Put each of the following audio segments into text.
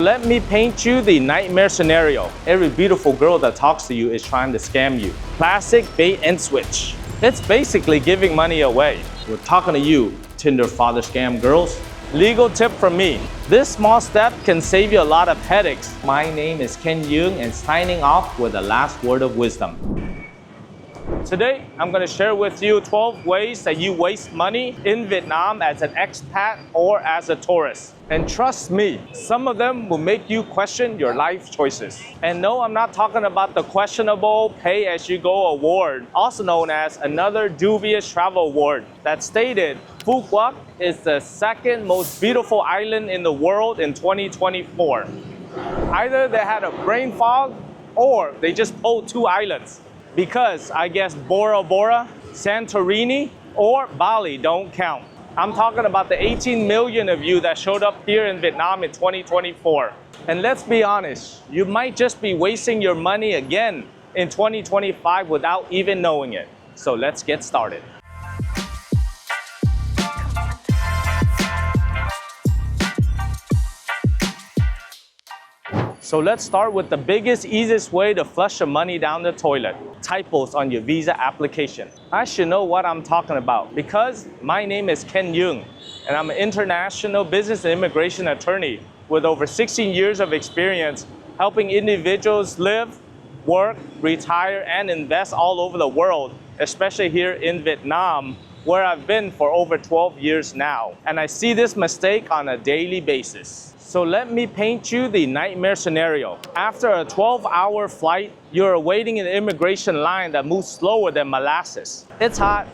Let me paint you the nightmare scenario. Every beautiful girl that talks to you is trying to scam you. Classic bait and switch. It's basically giving money away. We're talking to you, Tinder father scam girls. Legal tip from me. This small step can save you a lot of headaches. My name is Ken Duong and signing off with the last word of wisdom. Today, I'm going to share with you 12 ways that you waste money in Vietnam as an expat or as a tourist. And trust me, some of them will make you question your life choices. And no, I'm not talking about the questionable pay-as-you-go award, also known as another dubious travel award, that stated Quoc is the second most beautiful island in the world in 2024. Either they had a brain fog or they just pulled two islands. Because I guess Bora Bora, Santorini, or Bali don't count. I'm talking about the 18 million of you that showed up here in Vietnam in 2024. And let's be honest, you might just be wasting your money again in 2025 without even knowing it. So let's get started. So let's start with the biggest, easiest way to flush your money down the toilet. Typos on your visa application. I should know what I'm talking about because my name is Ken Duong and I'm an international business and immigration attorney with over 16 years of experience helping individuals live, work, retire, and invest all over the world, especially here in Vietnam, where I've been for over 12 years now. And I see this mistake on a daily basis. So let me paint you the nightmare scenario. After a 12-hour flight, you're waiting in the immigration line that moves slower than molasses. It's hot,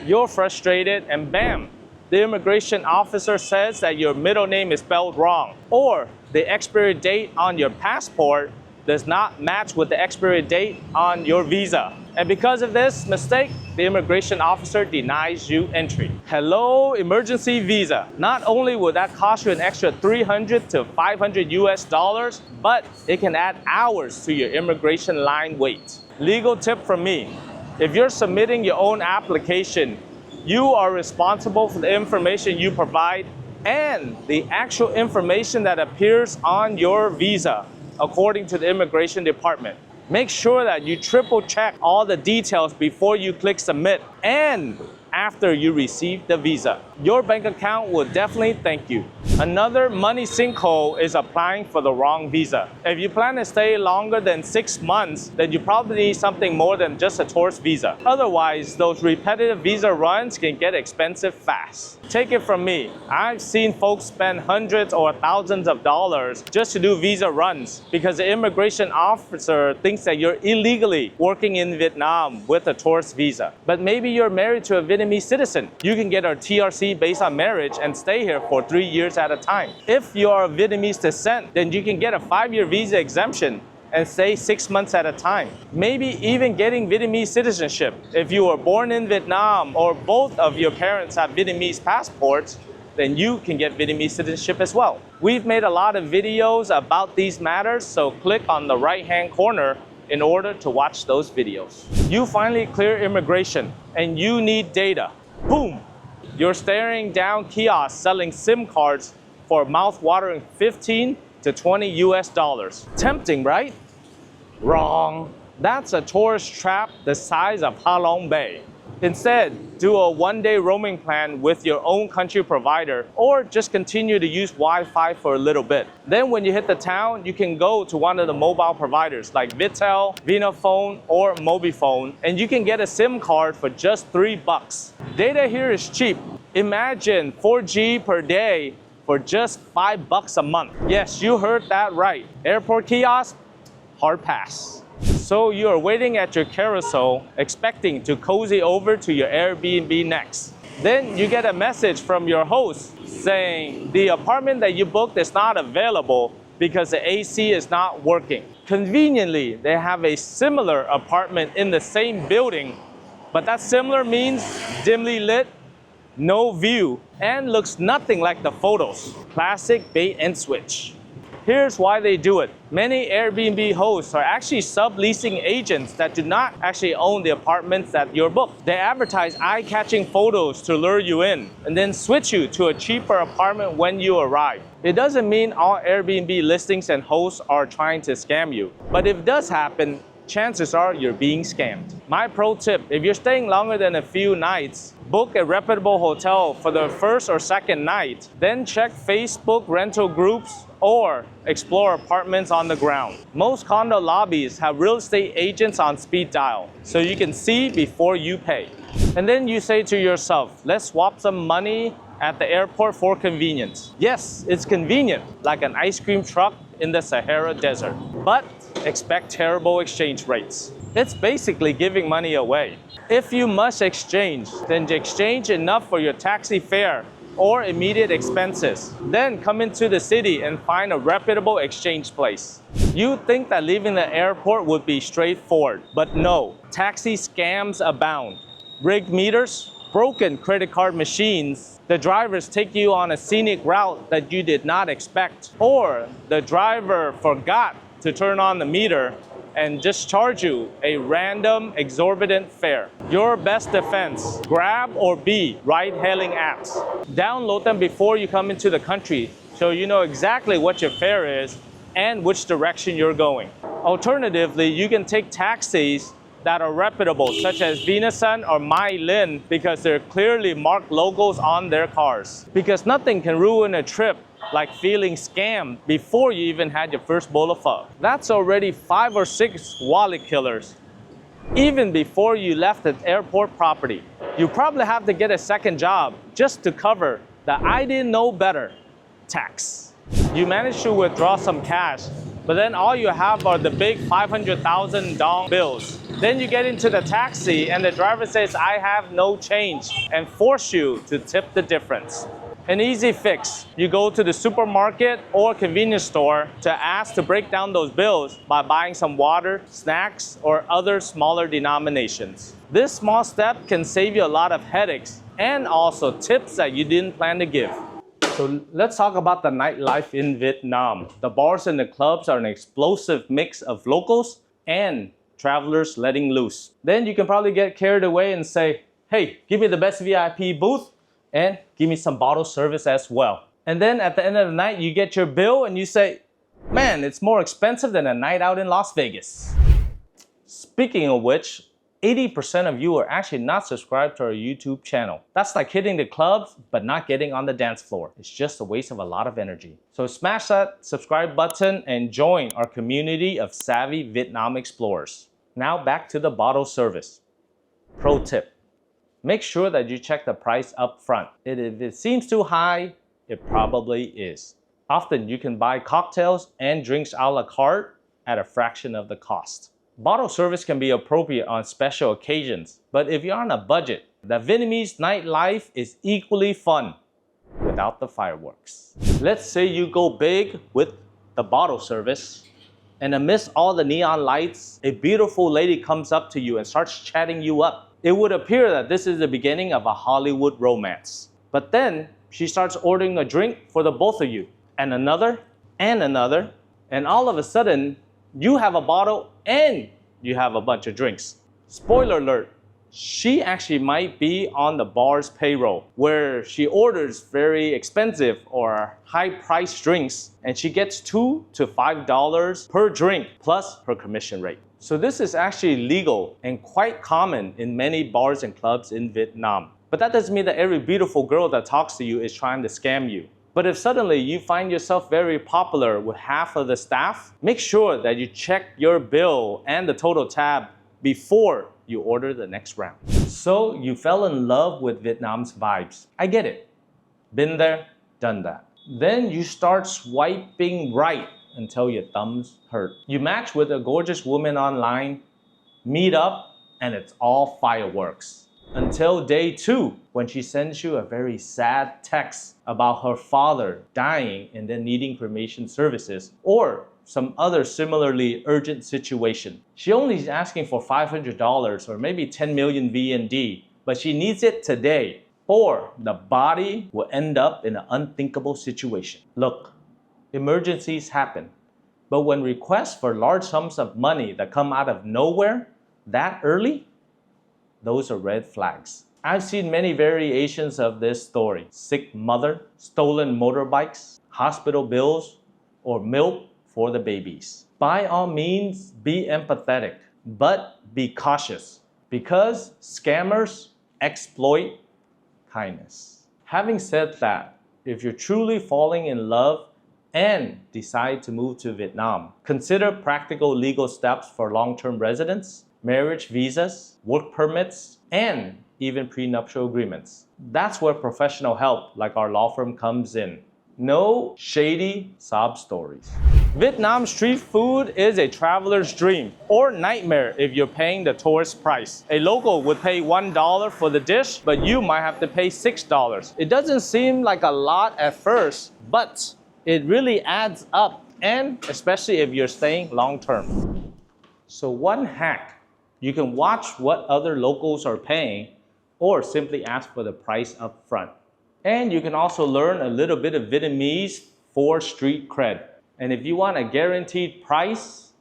you're frustrated, and bam, the immigration officer says that your middle name is spelled wrong, or the expiry date on your passport does not match with the expiry date on your visa. And because of this mistake, the immigration officer denies you entry. Hello, emergency visa. Not only will that cost you an extra $300 to $500 US, but it can add hours to your immigration line wait. Legal tip from me. If you're submitting your own application, you are responsible for the information you provide and the actual information that appears on your visa, according to the immigration department. Make sure that you triple check all the details before you click submit and after you receive the visa. Your bank account will definitely thank you. Another money sinkhole is applying for the wrong visa. If you plan to stay longer than 6 months, then you probably need something more than just a tourist visa. Otherwise, those repetitive visa runs can get expensive fast. Take it from me, I've seen folks spend hundreds or thousands of dollars just to do visa runs because the immigration officer thinks that you're illegally working in Vietnam with a tourist visa. But maybe you're married to a Vietnamese citizen. You can get a TRC based on marriage and stay here for 3 years at a time. If you're of Vietnamese descent, then you can get a 5-year visa exemption and stay 6 months at a time. Maybe even getting Vietnamese citizenship. If you were born in Vietnam or both of your parents have Vietnamese passports, then you can get Vietnamese citizenship as well. We've made a lot of videos about these matters, so click on the right-hand corner in order to watch those videos. You finally clear immigration and you need data. Boom! You're staring down kiosks selling SIM cards for mouth-watering 15 to 20 US. Tempting, right? Wrong. That's a tourist trap the size of Ha Long Bay. Instead, do a one-day roaming plan with your own country provider or just continue to use Wi-Fi for a little bit. Then when you hit the town, you can go to one of the mobile providers like Viettel, Vinaphone, or Mobifone, and you can get a SIM card for just $3. Data here is cheap. Imagine 4G per day for just $5 a month. Yes, you heard that right. Airport kiosk, hard pass. So you are waiting at your carousel, expecting to cozy over to your Airbnb next. Then you get a message from your host saying the apartment that you booked is not available because the AC is not working. Conveniently, they have a similar apartment in the same building, but that similar means dimly lit, no view, and looks nothing like the photos. Classic bait and switch. Here's why they do it. Many Airbnb hosts are actually subleasing agents that do not actually own the apartments that you're booked. They advertise eye-catching photos to lure you in and then switch you to a cheaper apartment when you arrive. It doesn't mean all Airbnb listings and hosts are trying to scam you, but if it does happen, chances are you're being scammed. My pro tip, if you're staying longer than a few nights, book a reputable hotel for the first or second night, then check Facebook rental groups or explore apartments on the ground. Most condo lobbies have real estate agents on speed dial, so you can see before you pay. And then you say to yourself, let's swap some money at the airport for convenience. Yes, it's convenient, like an ice cream truck in the Sahara Desert, but expect terrible exchange rates. It's basically giving money away. If you must exchange, then exchange enough for your taxi fare or immediate expenses. Then come into the city and find a reputable exchange place. You'd think that leaving the airport would be straightforward, but no. Taxi scams abound. Rigged meters, broken credit card machines, the drivers take you on a scenic route that you did not expect, or the driver forgot to turn on the meter and just charge you a random exorbitant fare. Your best defense, Grab or Bee ride-hailing apps. Download them before you come into the country so you know exactly what your fare is and which direction you're going. Alternatively, you can take taxis that are reputable, such as Vinasun or Mai Lin, because they're clearly marked logos on their cars. Because nothing can ruin a trip like feeling scammed before you even had your first bowl of pho. That's already 5 or 6 wallet killers, even before you left the airport property. You probably have to get a second job just to cover the I didn't know better tax. You manage to withdraw some cash, but then all you have are the big 500,000 dong bills. Then you get into the taxi and the driver says, I have no change, and force you to tip the difference. An easy fix, you go to the supermarket or convenience store to ask to break down those bills by buying some water, snacks, or other smaller denominations. This small step can save you a lot of headaches and also tips that you didn't plan to give. So let's talk about the nightlife in Vietnam. The bars and the clubs are an explosive mix of locals and travelers letting loose. Then you can probably get carried away and say, hey, give me the best VIP booth and give me some bottle service as well. And then at the end of the night, you get your bill and you say, man, it's more expensive than a night out in Las Vegas. Speaking of which, 80% of you are actually not subscribed to our YouTube channel. That's like hitting the clubs, but not getting on the dance floor. It's just a waste of a lot of energy. So smash that subscribe button and join our community of savvy Vietnam explorers. Now back to the bottle service. Pro tip. Make sure that you check the price up front. If it seems too high, it probably is. Often you can buy cocktails and drinks a la carte at a fraction of the cost. Bottle service can be appropriate on special occasions, but if you're on a budget, the Vietnamese nightlife is equally fun without the fireworks. Let's say you go big with the bottle service, and amidst all the neon lights, a beautiful lady comes up to you and starts chatting you up. It would appear that this is the beginning of a Hollywood romance. But then she starts ordering a drink for the both of you, and another, and another, and all of a sudden, you have a bottle and you have a bunch of drinks. Spoiler alert, she actually might be on the bar's payroll, where she orders very expensive or high-priced drinks, and she gets $2 to $5 per drink plus her commission rate. So this is actually legal and quite common in many bars and clubs in Vietnam. But that doesn't mean that every beautiful girl that talks to you is trying to scam you. But if suddenly you find yourself very popular with half of the staff, make sure that you check your bill and the total tab before you order the next round. So you fell in love with Vietnam's vibes. I get it. Been there, done that. Then you start swiping right until your thumbs hurt. You match with a gorgeous woman online, meet up, and it's all fireworks. Until day 2, when she sends you a very sad text about her father dying and then needing cremation services, or some other similarly urgent situation. She only is asking for $500 or maybe 10 million VND, but she needs it today, or the body will end up in an unthinkable situation. Look, emergencies happen. But when requests for large sums of money that come out of nowhere that early, those are red flags. I've seen many variations of this story. Sick mother, stolen motorbikes, hospital bills, or milk for the babies. By all means, be empathetic, but be cautious because scammers exploit kindness. Having said that, if you're truly falling in love and decide to move to Vietnam, consider practical legal steps for long-term residence, marriage visas, work permits, and even prenuptial agreements. That's where professional help like our law firm comes in. No shady sob stories. Vietnam street food is a traveler's dream or nightmare if you're paying the tourist price. A local would pay $1 for the dish, but you might have to pay $6. It doesn't seem like a lot at first, but it really adds up, and especially if you're staying long term. So one hack, you can watch what other locals are paying or simply ask for the price up front. And you can also learn a little bit of Vietnamese for street cred. And if you want a guaranteed price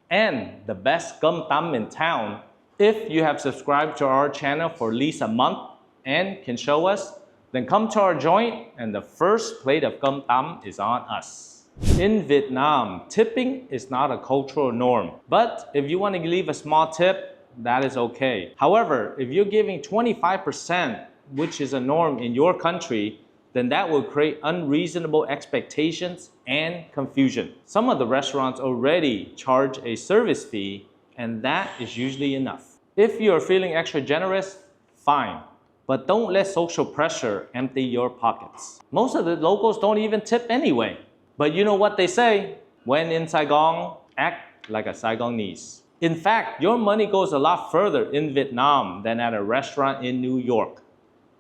and the best cơm tấm in town, if you have subscribed to our channel for at least a month and can show us, then come to our joint and the first plate of cơm tấm is on us. In Vietnam, tipping is not a cultural norm, but if you want to leave a small tip, that is okay. However, if you're giving 25%, which is a norm in your country, then that will create unreasonable expectations and confusion. Some of the restaurants already charge a service fee, and that is usually enough. If you are feeling extra generous, fine. But don't let social pressure empty your pockets. Most of the locals don't even tip anyway. But you know what they say? When in Saigon, act like a Saigonese. In fact, your money goes a lot further in Vietnam than at a restaurant in New York.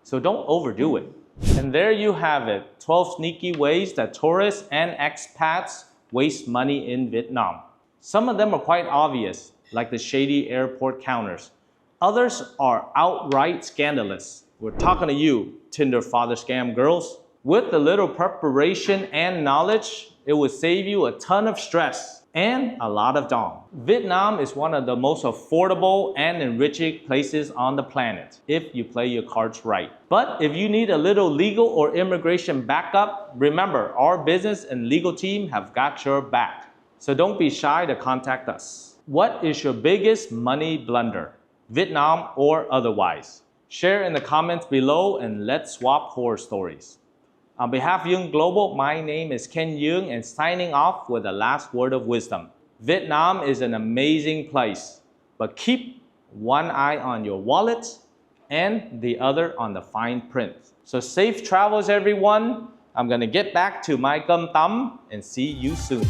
So don't overdo it. And there you have it, 12 sneaky ways that tourists and expats waste money in Vietnam. Some of them are quite obvious, like the shady airport counters. Others are outright scandalous. We're talking to you, Tinder father scam girls. With a little preparation and knowledge, it will save you a ton of stress and a lot of dong. Vietnam is one of the most affordable and enriching places on the planet if you play your cards right. But if you need a little legal or immigration backup, remember our business and legal team have got your back. So don't be shy to contact us. What is your biggest money blunder, Vietnam or otherwise? Share in the comments below and let's swap horror stories. On behalf of Duong Global, my name is Ken Duong and signing off with the last word of wisdom. Vietnam is an amazing place, but keep one eye on your wallet and the other on the fine print. So safe travels everyone. I'm gonna get back to my cơm tấm and see you soon.